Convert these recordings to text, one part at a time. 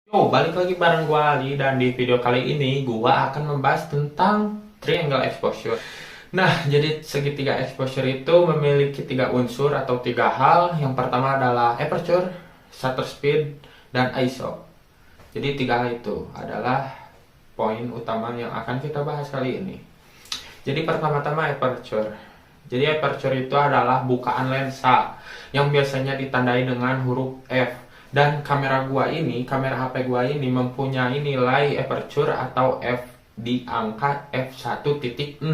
Yo, balik lagi bareng gua Ali dan di video kali ini gua akan membahas tentang triangle exposure. Nah, jadi segitiga exposure itu memiliki tiga unsur atau tiga hal. Yang pertama adalah aperture, shutter speed, dan ISO. Jadi tiga hal itu adalah poin utama yang akan kita bahas kali ini. Jadi pertama-tama aperture. Jadi aperture itu adalah bukaan lensa yang biasanya ditandai dengan huruf F. Dan kamera gua ini, kamera HP gua ini mempunyai nilai aperture atau F di angka f1.6.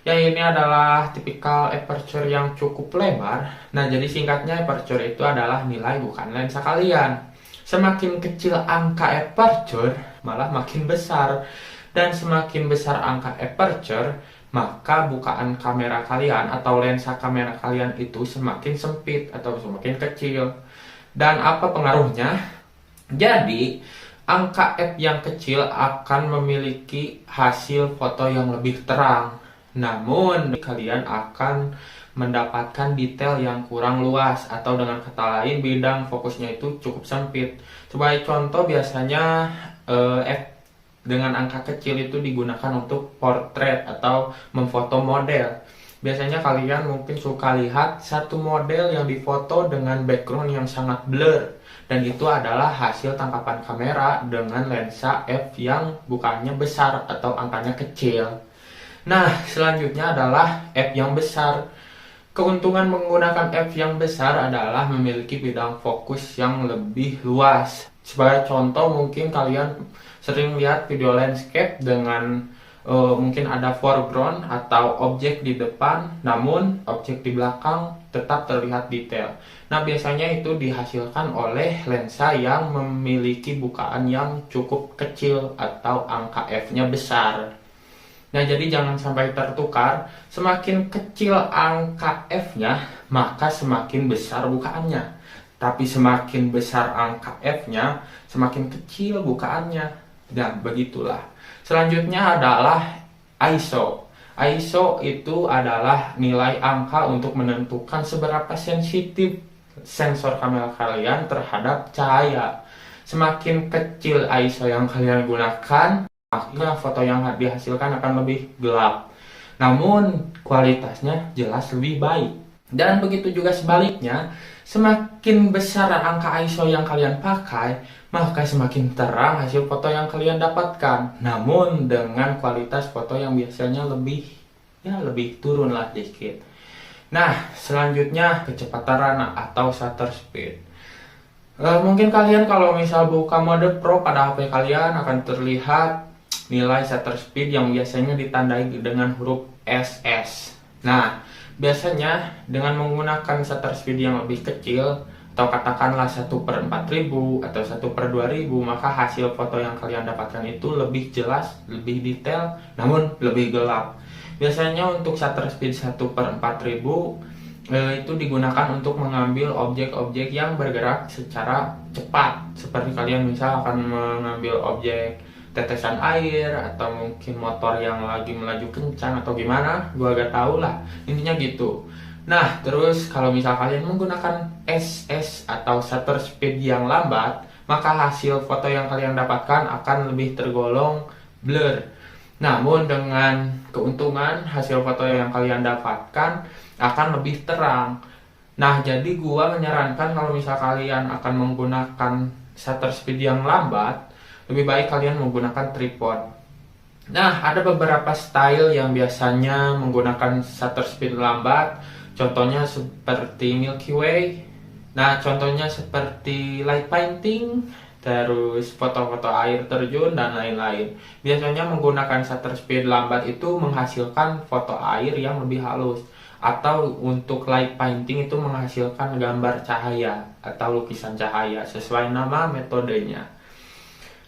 Ya, ini adalah tipikal aperture yang cukup lebar. Nah, jadi singkatnya aperture itu adalah nilai bukaan lensa kalian. Semakin kecil angka aperture, malah makin besar. Dan semakin besar angka aperture, maka bukaan kamera kalian atau lensa kamera kalian itu semakin sempit atau semakin kecil. Dan apa pengaruhnya? Jadi, angka f yang kecil akan memiliki hasil foto yang lebih terang. Namun, kalian akan mendapatkan detail yang kurang luas atau dengan kata lain bidang fokusnya itu cukup sempit. Sebagai contoh biasanya f dengan angka kecil itu digunakan untuk portrait atau memfoto model. Biasanya kalian mungkin suka lihat satu model yang difoto dengan background yang sangat blur. Dan itu adalah hasil tangkapan kamera dengan lensa f yang bukannya besar atau angkanya kecil. Nah, selanjutnya adalah f yang besar. Keuntungan menggunakan f yang besar adalah memiliki bidang fokus yang lebih luas. Sebagai contoh, mungkin kalian sering lihat video landscape dengan mungkin ada foreground atau objek di depan, namun objek di belakang tetap terlihat detail. Nah, biasanya itu dihasilkan oleh lensa yang memiliki bukaan yang cukup kecil atau angka f-nya besar. Nah, jadi jangan sampai tertukar. Semakin kecil angka f-nya, maka semakin besar bukaannya. Tapi semakin besar angka f-nya, semakin kecil bukaannya. Dan begitulah. Selanjutnya adalah ISO. ISO itu adalah nilai angka untuk menentukan seberapa sensitif sensor kamera kalian terhadap cahaya. Semakin kecil ISO yang kalian gunakan, maka foto yang dihasilkan akan lebih gelap. Namun kualitasnya jelas lebih baik. Dan begitu juga sebaliknya, semakin besar angka ISO yang kalian pakai, maka semakin terang hasil foto yang kalian dapatkan. Namun dengan kualitas foto yang biasanya lebih turun lah dikit. Nah, selanjutnya kecepatan rana atau shutter speed. Mungkin kalian kalau misal buka mode Pro pada HP kalian akan terlihat nilai shutter speed yang biasanya ditandai dengan huruf SS. Nah, biasanya dengan menggunakan shutter speed yang lebih kecil atau katakanlah 1/4000 atau 1/2000, maka hasil foto yang kalian dapatkan itu lebih jelas, lebih detail, namun lebih gelap. Biasanya untuk shutter speed 1/4000 itu digunakan untuk mengambil objek-objek yang bergerak secara cepat. Seperti kalian misal akan mengambil objek tetesan air atau mungkin motor yang lagi melaju kencang atau gimana, gua gak tahu lah, intinya gitu. Nah, terus kalau misal kalian menggunakan SS atau shutter speed yang lambat, maka hasil foto yang kalian dapatkan akan lebih tergolong blur. Namun dengan keuntungan hasil foto yang kalian dapatkan akan lebih terang. Nah, jadi gua menyarankan kalau misal kalian akan menggunakan shutter speed yang lambat, lebih baik kalian menggunakan tripod. Nah, ada beberapa style yang biasanya menggunakan shutter speed lambat. Contohnya seperti Milky Way. Nah, contohnya seperti light painting, terus foto-foto air terjun dan lain-lain. Biasanya menggunakan shutter speed lambat itu menghasilkan foto air yang lebih halus. Atau untuk light painting itu menghasilkan gambar cahaya atau lukisan cahaya sesuai nama metodenya.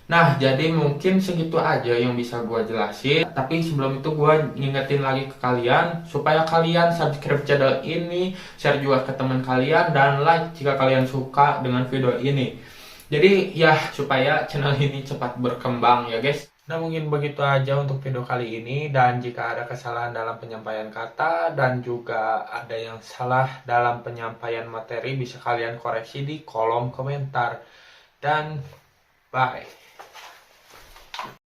Nah, jadi mungkin segitu aja yang bisa gue jelasin. Tapi sebelum itu gue ngingetin lagi ke kalian supaya kalian subscribe channel ini, share juga ke teman kalian, dan like jika kalian suka dengan video ini. Jadi ya supaya channel ini cepat berkembang ya guys. Nah, mungkin begitu aja untuk video kali ini. Dan jika ada kesalahan dalam penyampaian kata dan juga ada yang salah dalam penyampaian materi, bisa kalian koreksi di kolom komentar. Dan Bye.